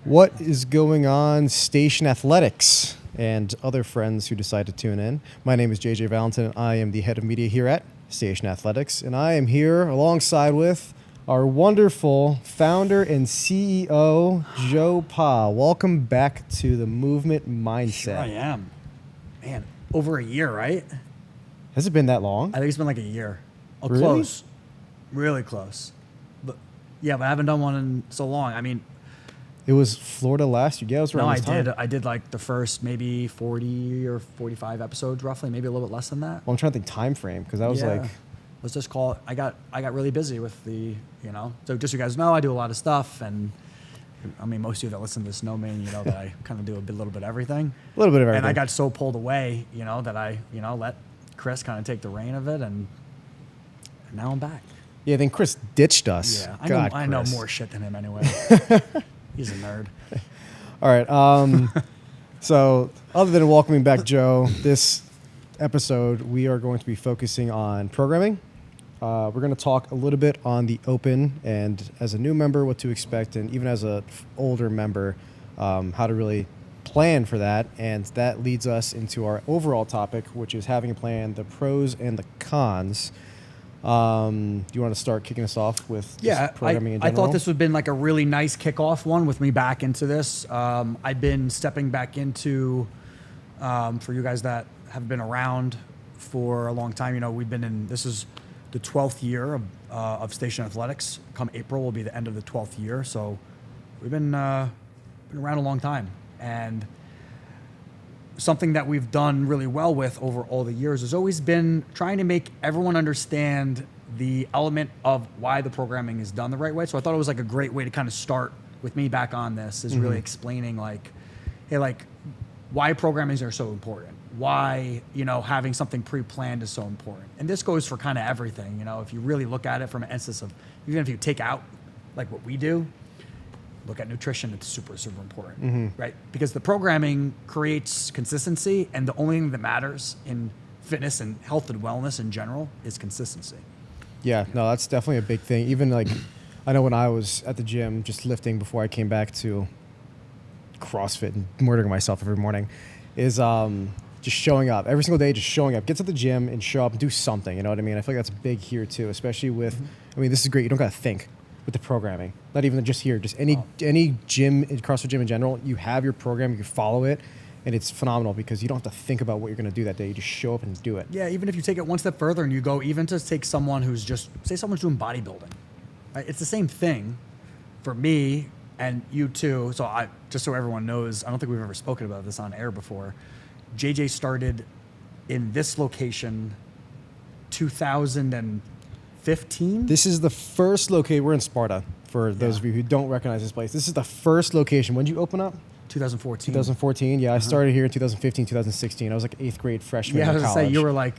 What is going on, Station Athletics and other friends who decide to tune in? My name is JJ Valentin. I am the head of media here at Station Athletics, and I am here alongside with our wonderful founder and CEO, Joe Pa. Welcome back to the Movement Mindset. Sure I am. Man, over a year, right? Has it been that long? I think it's been like a year. Oh, Really? Close. Really close. But I haven't done one in so long. I mean, It was Florida last year. Yeah, it was around no, this time. I did like the first maybe 40 or 45 episodes roughly, maybe a little bit less than that. Well, I'm trying to think time frame because I was Yeah. like, Let's just call it. I got really busy with the, So just so you guys know, I do a lot of stuff, and I mean, most of you that listen to this know me, and you know that I kind of do little bit of everything. a little bit of everything. And I got so pulled away, that I, let Chris kind of take the reign of it, and now I'm back. Yeah, then Chris ditched us. Yeah, God, I know Chris. more shit than him anyway. He's a nerd. All right. So other than welcoming back Joe, this episode, we are going to be focusing on programming. We're going to talk a little bit on the open and as a new member, what to expect, and even as a older member, how to really plan for that. And that leads us into our overall topic, which is having a plan, the pros and the cons. Do you want to start kicking us off with just programming in I general? thought this would have been like a really nice kickoff one with me back into this. I've been stepping back into, for you guys that have been around for a long time, we've been in, this is the 12th year of Station Athletics. Come April will be the end of the 12th year. So we've been around a long time. And something that we've done really well with over all the years has always been trying to make everyone understand the element of why the programming is done the right way. So I thought it was like a great way to kind of start with me back on this, is really explaining why programmings are so important, why, having something pre-planned is so important. And this goes for kind of everything, if you really look at it from an instance of, even if you take out like what we do, look at nutrition, it's super, super important, right? Because the programming creates consistency, and the only thing that matters in fitness and health and wellness in general is consistency. Yeah, no, that's definitely a big thing. Even like, I know when I was at the gym just lifting before I came back to CrossFit and murdering myself every morning, is just showing up every single day, just showing up. Get to the gym and show up and do something. You know what I mean? I feel like that's big here too, especially with, I mean, this is great. You don't got to think with the programming. Not even just here, just any gym, CrossFit gym in general. You have your program, you can follow it, and it's phenomenal because you don't have to think about what you're going to do that day. You just show up and do it. Yeah, even if you take it one step further and you go even to take someone who's just, say someone's doing bodybuilding, right? It's the same thing for me and you too. So just so everyone knows, I don't think we've ever spoken about this on air before. JJ started in this location 2015. This is the first location. We're in Sparta, for those of you who don't recognize this place. This is the first location. When did you open up? 2014. 2014. Yeah, I started here in 2015, 2016. I was like 8th grade freshman Yeah, I in was college. going to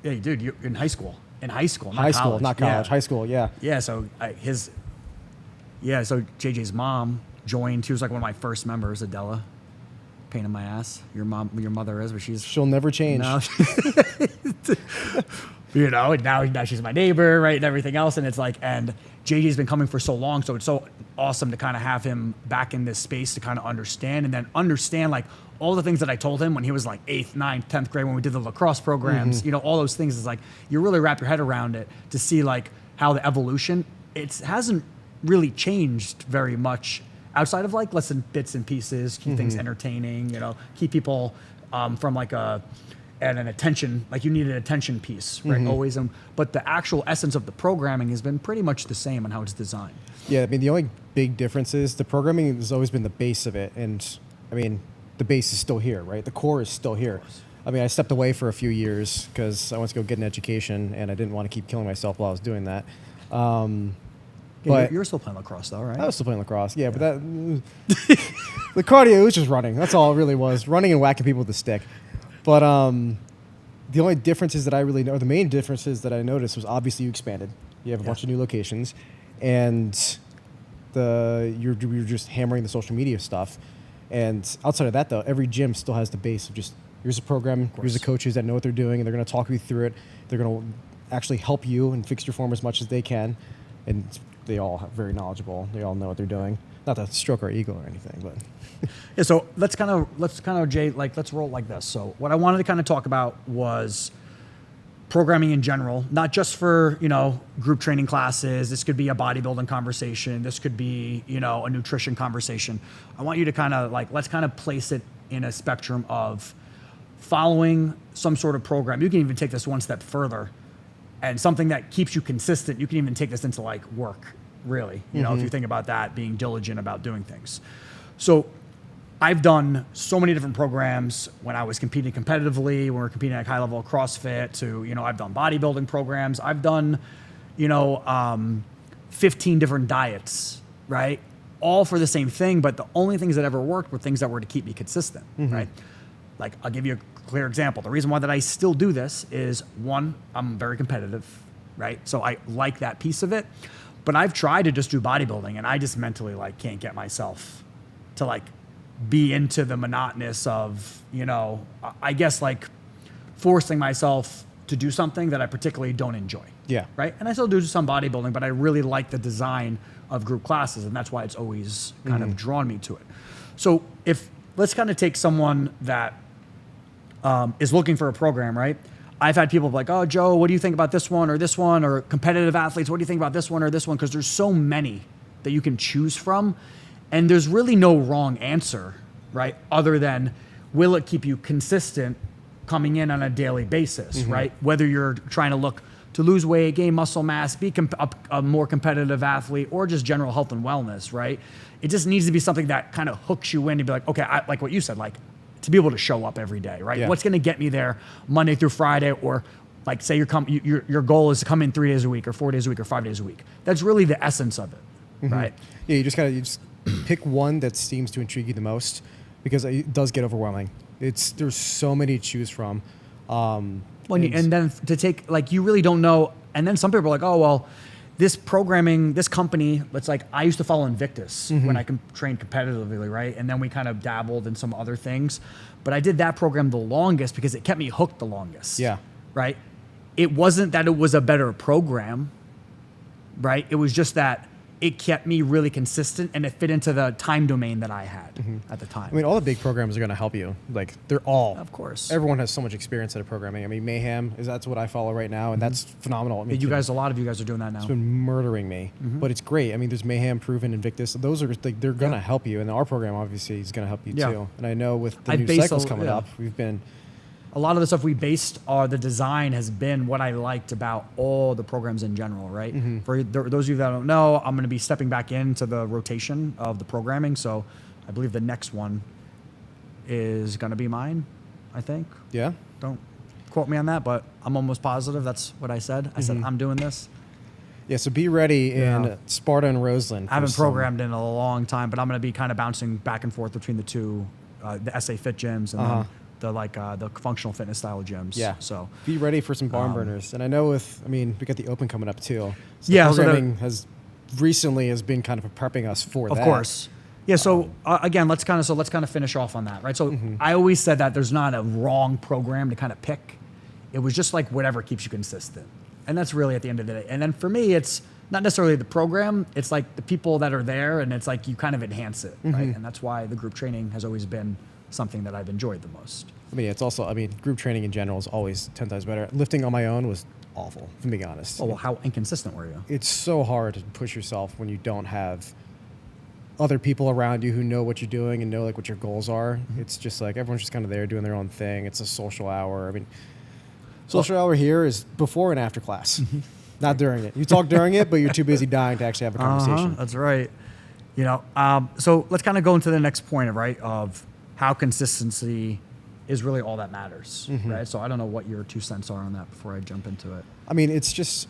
say, dude, you're in high school. In high school, not High college. school, not college. Yeah. High school, yeah. Yeah, so so JJ's mom joined. She was like one of my first members, Adela. Pain in my ass. Your mother is, but she's... She'll never change. No. And now she's my neighbor, right, and everything else. And it's like, and JJ's been coming for so long, so it's so awesome to kind of have him back in this space to kind of understand, and then understand like all the things that I told him when he was like 8th, 9th, 10th grade when we did the lacrosse programs, all those things. Is like, you really wrap your head around it to see like how the evolution, it hasn't really changed very much outside of like bits and pieces, keep things entertaining, keep people from like an attention, like you need an attention piece, right? Always. But the actual essence of the programming has been pretty much the same on how it's designed. Yeah, I mean, the only big difference is the programming has always been the base of it. And I mean, the base is still here, right? The core is still here. I mean, I stepped away for a few years because I went to go get an education and I didn't want to keep killing myself while I was doing that. But you're still playing lacrosse though, right? I was still playing lacrosse, yeah. But the cardio was just running. That's all it really was, running and whacking people with the stick. But the only differences that I really know, the main differences that I noticed was obviously you expanded. You have a bunch of new locations, and you're just hammering the social media stuff. And outside of that, though, every gym still has the base of just here's a program, here's the coaches that know what they're doing, and they're going to talk you through it. They're going to actually help you and fix your form as much as they can. and they all are very knowledgeable. They all know what they're doing. Not to stroke our ego or anything, but Yeah, so let's kind of Jay, like let's roll like this. So what I wanted to kind of talk about was programming in general, not just for, group training classes. This could be a bodybuilding conversation. This could be, a nutrition conversation. I want you to kind of let's kind of place it in a spectrum of following some sort of program. You can even take this one step further, and something that keeps you consistent. You can even take this into work, really. If you think about that, being diligent about doing things. So I've done so many different programs when I was competing competitively, when we were competing at high level CrossFit, to, I've done bodybuilding programs. I've done, 15 different diets, right? All for the same thing, but the only things that ever worked were things that were to keep me consistent, right? Like, I'll give you a clear example. The reason why that I still do this is, one, I'm very competitive, right? So I like that piece of it, but I've tried to just do bodybuilding, and I just mentally can't get myself to be into the monotonous of, I guess forcing myself to do something that I particularly don't enjoy. Yeah. Right. And I still do some bodybuilding, but I really like the design of group classes, and that's why it's always kind of drawn me to it. So let's kind of take someone that is looking for a program, right? I've had people like, oh, Joe, what do you think about this one, or competitive athletes? What do you think about this one or this one? Because there's so many that you can choose from. And there's really no wrong answer, right? Other than, will it keep you consistent coming in on a daily basis, right? Whether you're trying to look to lose weight, gain muscle mass, be a more competitive athlete, or just general health and wellness, right? It just needs to be something that kind of hooks you in to be like, okay, like what you said, to be able to show up every day, right? Yeah. What's going to get me there Monday through Friday, or say your goal is to come in 3 days a week, or 4 days a week, or 5 days a week. That's really the essence of it, right? Yeah, you just pick one that seems to intrigue you the most, because it does get overwhelming. There's so many to choose from. And then to take, you really don't know. And then some people are like, oh, well, this programming, this company, it's I used to follow Invictus when I trained competitively, right? And then we kind of dabbled in some other things. But I did that program the longest because it kept me hooked the longest. Yeah. Right? It wasn't that it was a better program, right? It was just that it kept me really consistent, and it fit into the time domain that I had at the time. I mean, all the big programs are going to help you. They're all. Of course. Everyone has so much experience at programming. I mean, Mayhem that's what I follow right now, and that's phenomenal. I mean, a lot of you guys are doing that now. It's been murdering me, but it's great. I mean, there's Mayhem, Proven, Invictus. Those are they're going to help you, and our program obviously is going to help you too. And I know with the new cycles coming up, we've been. A lot of the stuff we based the design has been what I liked about all the programs in general, right? For those of you that don't know, I'm going to be stepping back into the rotation of the programming. So I believe the next one is going to be mine, I think. Yeah. Don't quote me on that, but I'm almost positive that's what I said. I said, I'm doing this. Yeah, so be ready in Sparta and Roseland. I haven't programmed in a long time, but I'm going to be kind of bouncing back and forth between the two, the SA Fit gyms and then the functional fitness style gyms. Yeah. So be ready for some barn burners. And I know we got the Open coming up too. So programming has been kind of prepping us for that. Of course. Yeah. So again, let's kind of finish off on that, right? So I always said that there's not a wrong program to kind of pick. It was just whatever keeps you consistent. And that's really at the end of the day. And then for me, it's not necessarily the program. It's the people that are there, and it's you kind of enhance it, right? And that's why the group training has always been something that I've enjoyed the most. I mean, it's also, group training in general is always 10 times better. Lifting on my own was awful, if I'm being honest. Oh, well, how inconsistent were you? It's so hard to push yourself when you don't have other people around you who know what you're doing and know what your goals are. It's just everyone's just kind of there doing their own thing. It's a social hour. I mean, social hour here is before and after class, not during it. You talk during it, but you're too busy dying to actually have a conversation. That's right. So let's kind of go into the next point, right, of how consistency is really all that matters, right? So I don't know what your 2 cents are on that before I jump into it. I mean, it's just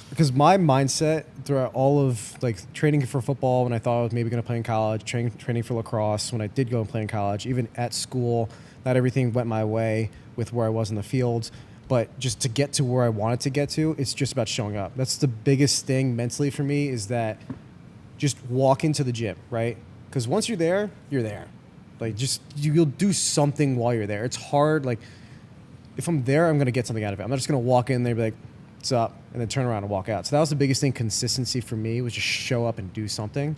because my mindset throughout all of training for football when I thought I was maybe going to play in college, training for lacrosse when I did go and play in college, even at school, not everything went my way with where I was in the field. But just to get to where I wanted to get to, it's just about showing up. That's the biggest thing mentally for me, is that just walk into the gym, right? Because once you're there, you're there. You'll do something while you're there. It's hard. If I'm there, I'm going to get something out of it. I'm not just going to walk in there and be like, what's up, and then turn around and walk out. So that was the biggest thing. Consistency for me was just show up and do something.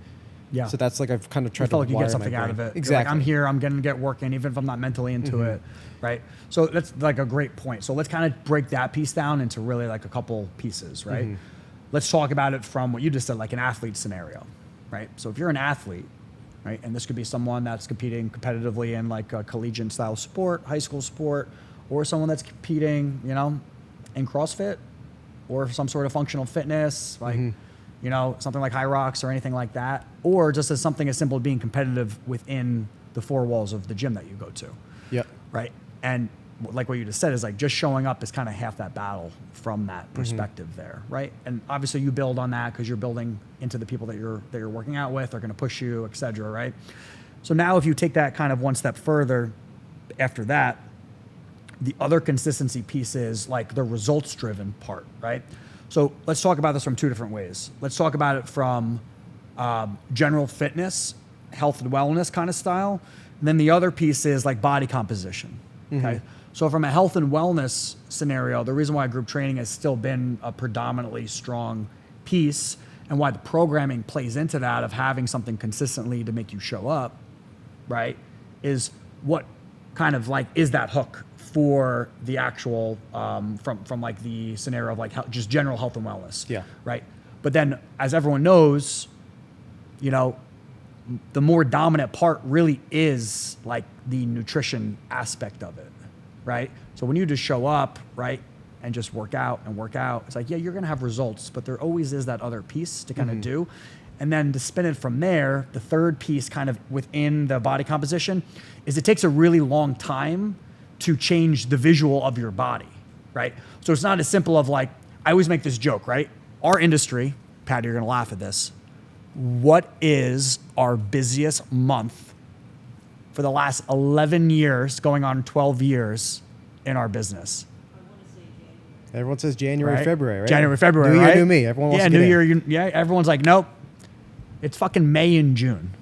Yeah. So that's like I've kind of tried I felt to like you wire get something my out of brain. it. Exactly. You're like, I'm here. I'm going to get work in, even if I'm not mentally into it, right? So that's like a great point. So let's kind of break that piece down into really like a couple pieces, right? Let's talk about it from what you just said, like an athlete scenario, right? So if you're an athlete, right, and this could be someone that's competing competitively in like a collegiate style sport, high school sport, or someone that's competing, you know, in CrossFit or some sort of functional fitness, like, you know, something like High Rocks or anything like that, or just as something as simple as being competitive within the four walls of the gym that you go to. Yep. Right. And like what you just said is like just showing up is kind of half that battle from that perspective there. Right. And obviously you build on that because you're building into the people that you're working out with, are going to push you, et cetera. Right. So now if you take that kind of one step further after that, the other consistency piece is like the results driven part. Right. So let's talk about this from two different ways. Let's talk about it from general fitness, health and wellness kind of style. And then the other piece is like body composition. Okay. So from a health and wellness scenario, the reason why group training has still been a predominantly strong piece and why the programming plays into that of having something consistently to make you show up, right, is what kind of like is that hook for the actual from like the scenario of like just general health and wellness. Yeah. Right. But then as everyone knows, you know, the more dominant part really is like the nutrition aspect of it. Right. So when you just show up, right, and just work out, it's like, yeah, you're going to have results, but there always is that other piece to kind of do. And then to spin it from there, the third piece kind of within the body composition is it takes a really long time to change the visual of your body, right? So it's not as simple of like, I always make this joke, right? Our industry, Patty, you're gonna laugh at this. What is our busiest month for the last 11 years, going on 12 years in our business? Everyone says January, Right? February, right? January, February, New year, right? new me. Everyone wants yeah, to get New in. Year, everyone's like, nope. It's fucking May and June.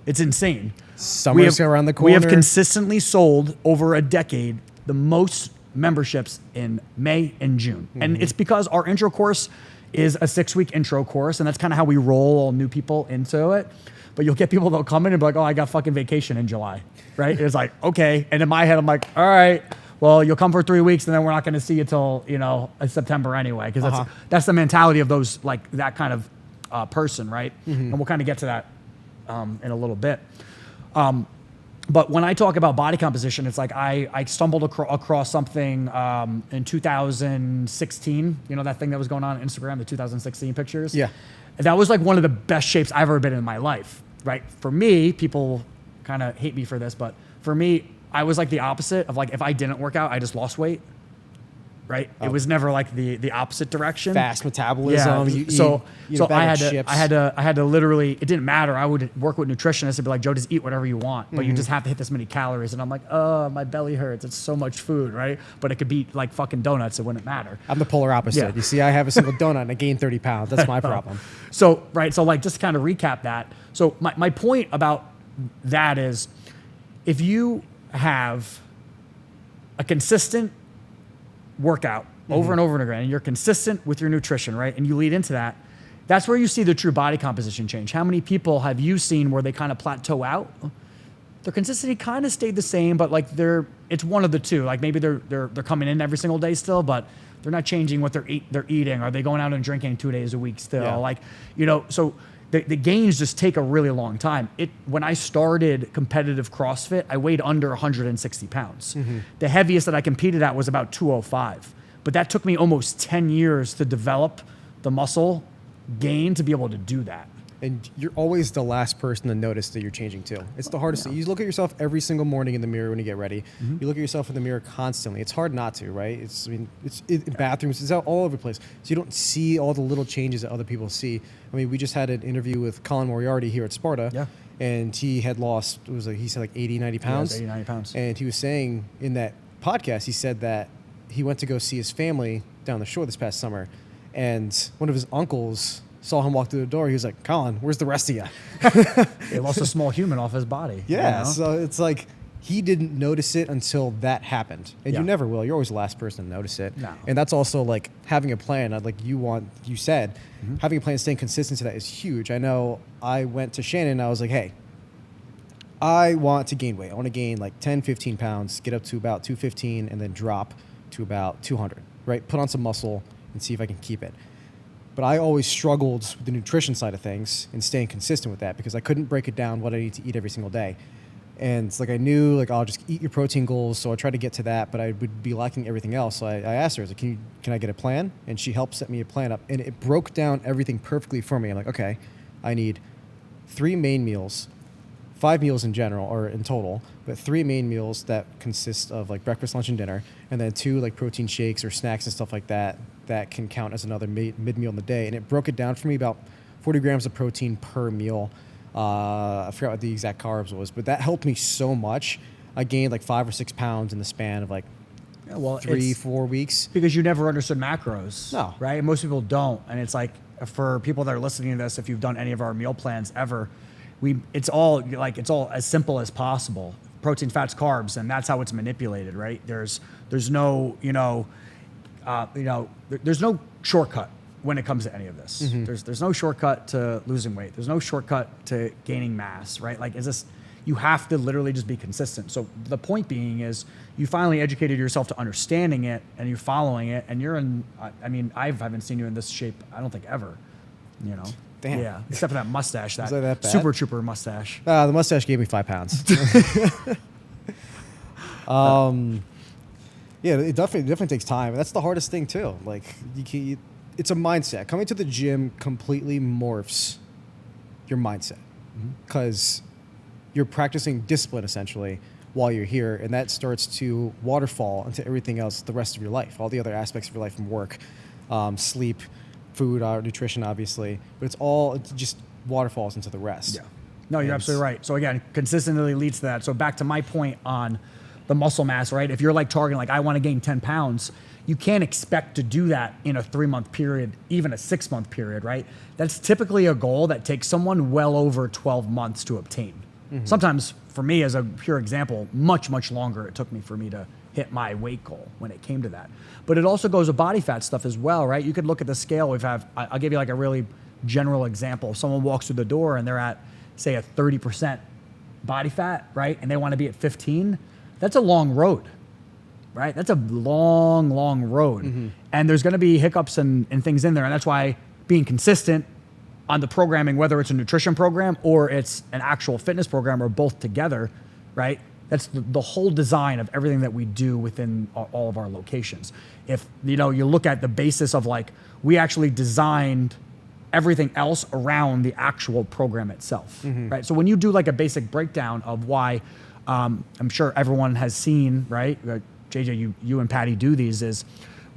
It's insane. Summer's around the We have corner. consistently sold over a decade the most memberships in May and June. And it's because our intro course is a 6-week intro course, and that's kind of how we roll all new people into it. But you'll get people that'll come in and be like, oh, I got fucking vacation in July, right? It's like, okay. And in my head, I'm like, all right, well, you'll come for 3 weeks, and then we're not going to see you till, you know, September anyway, because that's the mentality of those, like that kind of person, right? And we'll kind of get to that in a little bit. But when I talk about body composition, it's like I stumbled across something in 2016. You know that thing that was going on Instagram, the 2016 pictures? Yeah. And that was like one of the best shapes I've ever been in my life, right? For me, people kind of hate me for this, but for me, I was like the opposite of like if I didn't work out, I just lost weight. Right, it was never like the opposite direction. Fast metabolism. Yeah. You So eat a bag I of had chips. I had to literally. It didn't matter. I would work with nutritionists and be like, Joe, just eat whatever you want, but you just have to hit this many calories. And I'm like, oh, my belly hurts. It's so much food, right? But it could be like fucking donuts. It wouldn't matter. I'm the polar opposite. Yeah. You see, I have a single donut and I gain 30 pounds. That's my problem. So right. So like just to kind of recap that. So my point about that is, if you have a consistent workout over and over and again, and you're consistent with your nutrition, right? And you lead into that, that's where you see the true body composition change. How many people have you seen where they kind of plateau out? Their consistency kind of stayed the same, but like it's one of the two. Like maybe they're coming in every single day still, but they're not changing what they're eating. Are they going out and drinking 2 days a week still? Yeah. Like, you know, so the gains just take a really long time. When I started competitive CrossFit, I weighed under 160 pounds. The heaviest that I competed at was about 205. But that took me almost 10 years to develop the muscle gain to be able to do that. And you're always the last person to notice that you're changing too. It's the hardest thing. You look at yourself every single morning in the mirror when you get ready. You look at yourself in the mirror constantly. It's hard not to, right? It's in bathrooms. It's out all over the place. So you don't see all the little changes that other people see. I mean, we just had an interview with Colin Moriarty here at Sparta. Yeah. And he had lost, he said like 80, 90 pounds. 80, 90 pounds. And he was saying in that podcast, he said that he went to go see his family down the shore this past summer. And one of his uncles saw him walk through the door. He was like, Colin, where's the rest of you? He lost a small human off his body. Yeah. You know? So it's like, he didn't notice it until that happened, and Yeah. you never will. You're always the last person to notice it. No. And that's also like having a plan. Like you said, having a plan, staying consistent to that is huge. I know I went to Shannon and I was like, hey, I want to gain weight. I want to gain like 10, 15 pounds, get up to about 215 and then drop to about 200, right? Put on some muscle and see if I can keep it. But I always struggled with the nutrition side of things and staying consistent with that because I couldn't break it down what I need to eat every single day. And it's like I knew like I'll just eat your protein goals, so I tried to get to that, but I would be lacking everything else. So I asked her, I was like, can I get a plan? And she helped set me a plan up, and it broke down everything perfectly for me. I'm like, okay, I need 3 main meals, 5 meals in general or in total, but 3 main meals that consist of like breakfast, lunch, and dinner, and then 2 like protein shakes or snacks and stuff like that that can count as another mid meal in the day. And it broke it down for me about 40 grams of protein per meal. I forgot what the exact carbs was, but that helped me so much. I gained like 5 or 6 pounds in the span of like 3-4 weeks. Because you never understood macros. No. Right? Most people don't. And it's like, for people that are listening to this, if you've done any of our meal plans ever, it's all as simple as possible. Protein, fats, carbs, and that's how it's manipulated, right? There's no, there's no shortcut when it comes to any of this. There's no shortcut to losing weight. There's no shortcut to gaining mass, right? Like, you have to literally just be consistent. So the point being is you finally educated yourself to understanding it and you're following it, and you're in, I mean, I haven't seen you in this shape, I don't think ever, Damn. Yeah, except for that mustache, that that bad? Super Trooper mustache. The mustache gave me 5 pounds. Yeah, it definitely takes time. That's the hardest thing too. Like it's a mindset. Coming to the gym completely morphs your mindset because you're practicing discipline essentially while you're here, and that starts to waterfall into everything else the rest of your life, all the other aspects of your life, from work, sleep, food, nutrition, obviously, but it just waterfalls into the rest. Yeah. No, you're absolutely right. So again, consistently leads to that. So back to my point on the muscle mass, right? If you're like targeting, like I want to gain 10 pounds, you can't expect to do that in a 3-month period, even a 6-month period, right? That's typically a goal that takes someone well over 12 months to obtain. Sometimes for me, as a pure example, much, much longer it took me for me to hit my weight goal when it came to that. But it also goes with body fat stuff as well, right? You could look at the scale. I'll give you like a really general example. If someone walks through the door and they're at, say, a 30% body fat, right? And they want to be at 15, that's a long road, right? That's a long, long road. And there's going to be hiccups and things in there. And that's why being consistent on the programming, whether it's a nutrition program or it's an actual fitness program or both together, right? That's the whole design of everything that we do within all of our locations. If you look at the basis of like, we actually designed everything else around the actual program itself, right? So when you do like a basic breakdown of why, I'm sure everyone has seen, right? JJ, you and Patty do these, is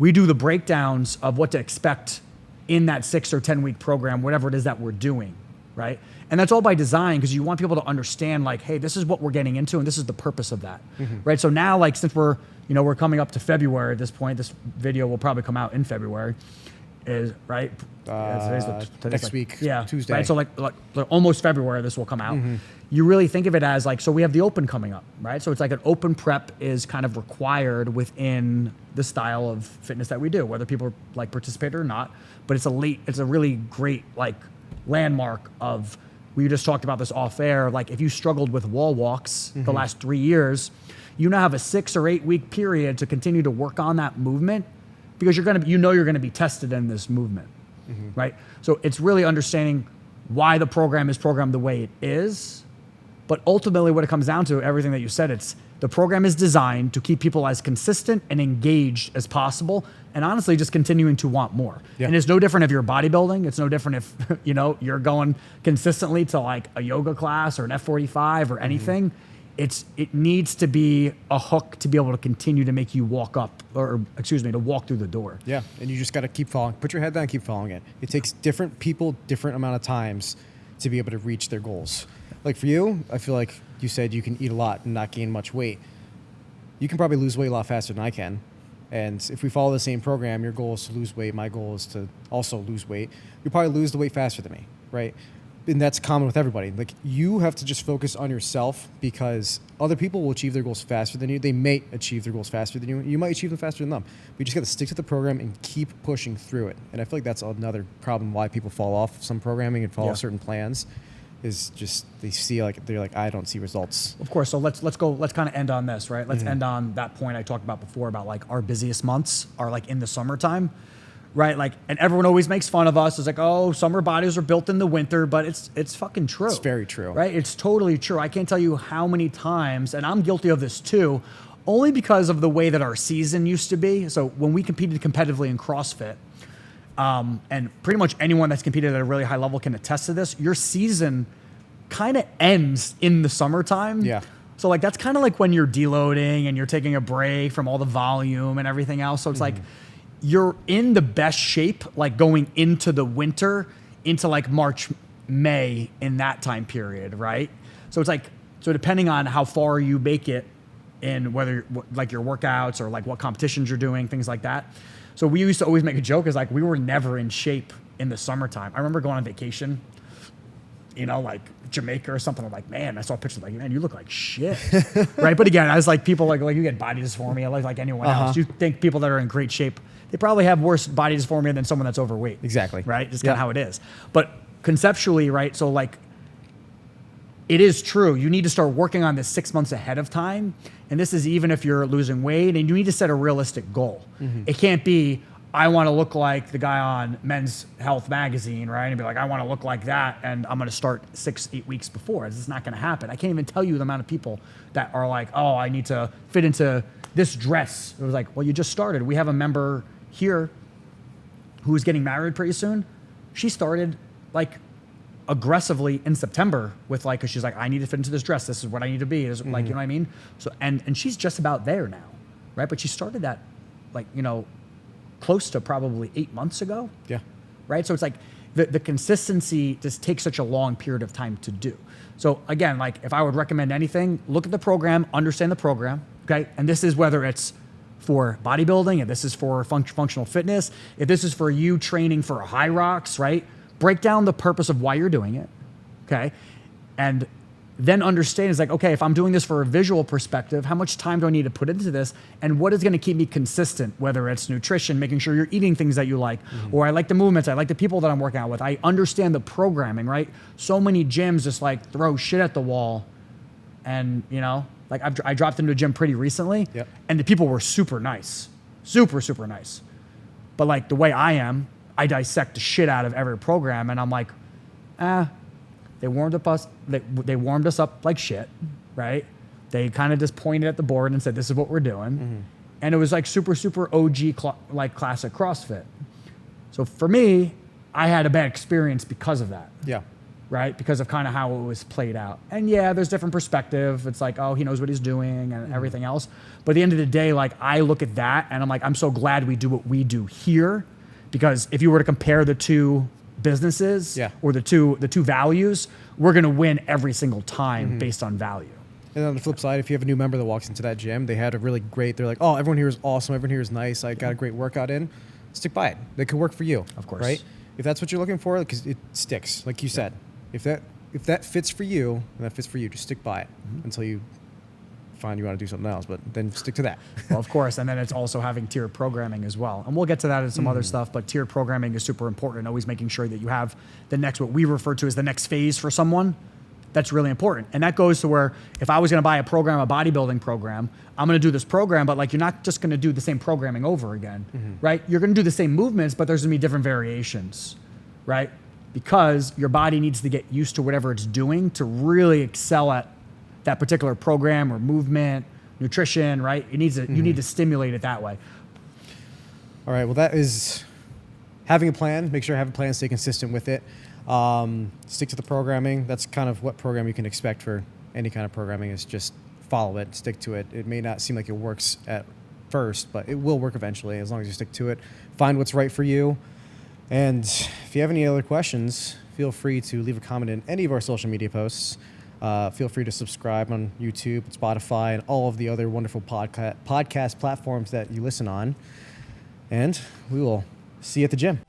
we do the breakdowns of what to expect in that 6 or 10 week program, whatever it is that we're doing, right? And that's all by design, because you want people to understand like, hey, this is what we're getting into and this is the purpose of that, right? So now, like, since we're coming up to February at this point, this video will probably come out in February, is right? Today's next like, week, yeah, Tuesday. Right? So like almost February, this will come out. You really think of it as like, so we have the open coming up, right? So it's like an open prep is kind of required within the style of fitness that we do, whether people like participate or not. But it's a really great like landmark of, we just talked about this off air. Like if you struggled with wall walks the last 3 years, you now have a 6 or 8 week period to continue to work on that movement, because you're gonna be tested in this movement, right? So it's really understanding why the program is programmed the way it is. But ultimately what it comes down to, everything that you said, it's the program is designed to keep people as consistent and engaged as possible, and honestly just continuing to want more. Yeah. And it's no different if you're bodybuilding. It's no different if you're going consistently to like a yoga class or an F45 or anything. It needs to be a hook to be able to continue to make you walk to walk through the door. Yeah, and you just got to keep following. Put your head down and keep following it. It takes different people, different amount of times to be able to reach their goals. Like for you, I feel like you said you can eat a lot and not gain much weight. You can probably lose weight a lot faster than I can. And if we follow the same program, your goal is to lose weight. My goal is to also lose weight. You'll probably lose the weight faster than me, right? and that's common with everybody. Like, you have to just focus on yourself, because other people will achieve their goals faster than you. They may achieve their goals faster than you. You might achieve them faster than them. But you just got to stick to the program and keep pushing through it. And I feel like that's another problem why people fall off some programming and follow certain plans, is just they see like they're like, I don't see results. Of course. So let's kind of end on this, right? Let's end on that point I talked about before about like our busiest months are like in the summertime. Right, like, and everyone always makes fun of us. It's like, oh, summer bodies are built in the winter, but it's fucking true. It's very true. Right, it's totally true. I can't tell you how many times, and I'm guilty of this too, only because of the way that our season used to be. So when we competed competitively in CrossFit, and pretty much anyone that's competed at a really high level can attest to this, your season kind of ends in the summertime. Yeah. So like that's kind of like when you're deloading and you're taking a break from all the volume and everything else. So it's like, you're in the best shape, like going into the winter, into like March, May, in that time period, right? So it's like, so depending on how far you make it in whether like your workouts or like what competitions you're doing, things like that. So we used to always make a joke is like, we were never in shape in the summertime. I remember going on vacation, you know, like Jamaica or something. I'm like, man, I saw pictures like, man, you look like shit, right? But again, I was like, people like you get body dysphoria like anyone else. You think people that are in great shape, they probably have worse body dysphoria than someone that's overweight. Exactly. Right? Just kind of how it is. But conceptually, right? So like, it is true. You need to start working on this 6 months ahead of time. And this is even if you're losing weight, and you need to set a realistic goal. It can't be, I want to look like the guy on Men's Health magazine, right? And be like, I want to look like that, and I'm going to start 6-8 weeks before. This is not going to happen. I can't even tell you the amount of people that are like, oh, I need to fit into this dress. It was like, well, you just started. We have a member here who's getting married pretty soon. She started like aggressively in September with like, cause she's like, I need to fit into this dress. This is what I need to be. Like, you know what I mean? So, and she's just about there now, right? But she started that like, you know, close to probably 8 months ago. Yeah. Right. So it's like the consistency just takes such a long period of time to do. So again, like if I would recommend anything, look at the program, understand the program. Okay. And this is whether it's for bodybuilding, if this is for functional fitness, if this is for you training for a high rocks, right? Break down the purpose of why you're doing it, okay? And then understand is like, okay, if I'm doing this for a visual perspective, how much time do I need to put into this? And what is gonna keep me consistent, whether it's nutrition, making sure you're eating things that you like, or I like the movements, I like the people that I'm working out with. I understand the programming, right? So many gyms just like throw shit at the wall and, you know, like I dropped into a gym pretty recently, and the people were super nice, super nice. But like the way I am, I dissect the shit out of every program, and I'm like, they warmed us up like shit, right? They kind of just pointed at the board and said, "This is what we're doing," and it was like super OG like classic CrossFit. So for me, I had a bad experience because of that. Yeah. Right? Because of kind of how it was played out. And yeah, there's different perspective. It's like, oh, he knows what he's doing and everything else. But at the end of the day, like I look at that and I'm like, I'm so glad we do what we do here, because if you were to compare the two businesses or the two values, we're going to win every single time based on value. And on the flip side, if you have a new member that walks into that gym, they had a really great, they're like, oh, everyone here is awesome. Everyone here is nice. I got a great workout in. Stick by it. They could work for you. Of course. Right? If that's what you're looking for, because it sticks, like you said. If that fits for you, and that fits for you, just stick by it until you find you want to do something else, but then stick to that. Well, of course, and then it's also having tiered programming as well. And we'll get to that in some other stuff, but tiered programming is super important, and always making sure that you have the next, what we refer to as the next phase for someone. That's really important. And that goes to where if I was going to buy a program, a bodybuilding program, I'm going to do this program, but like you're not just going to do the same programming over again, right? You're going to do the same movements, but there's going to be different variations, right? Because your body needs to get used to whatever it's doing to really excel at that particular program or movement, nutrition, right? It needs to, you need to stimulate it that way. All right, well, that is having a plan. Make sure you have a plan, stay consistent with it. Stick to the programming. That's kind of what program you can expect for any kind of programming, is just follow it, stick to it. It may not seem like it works at first, but it will work eventually as long as you stick to it. Find what's right for you. And if you have any other questions, feel free to leave a comment in any of our social media posts. Feel free to subscribe on YouTube, Spotify, and all of the other wonderful podcast platforms that you listen on. And we will see you at the gym.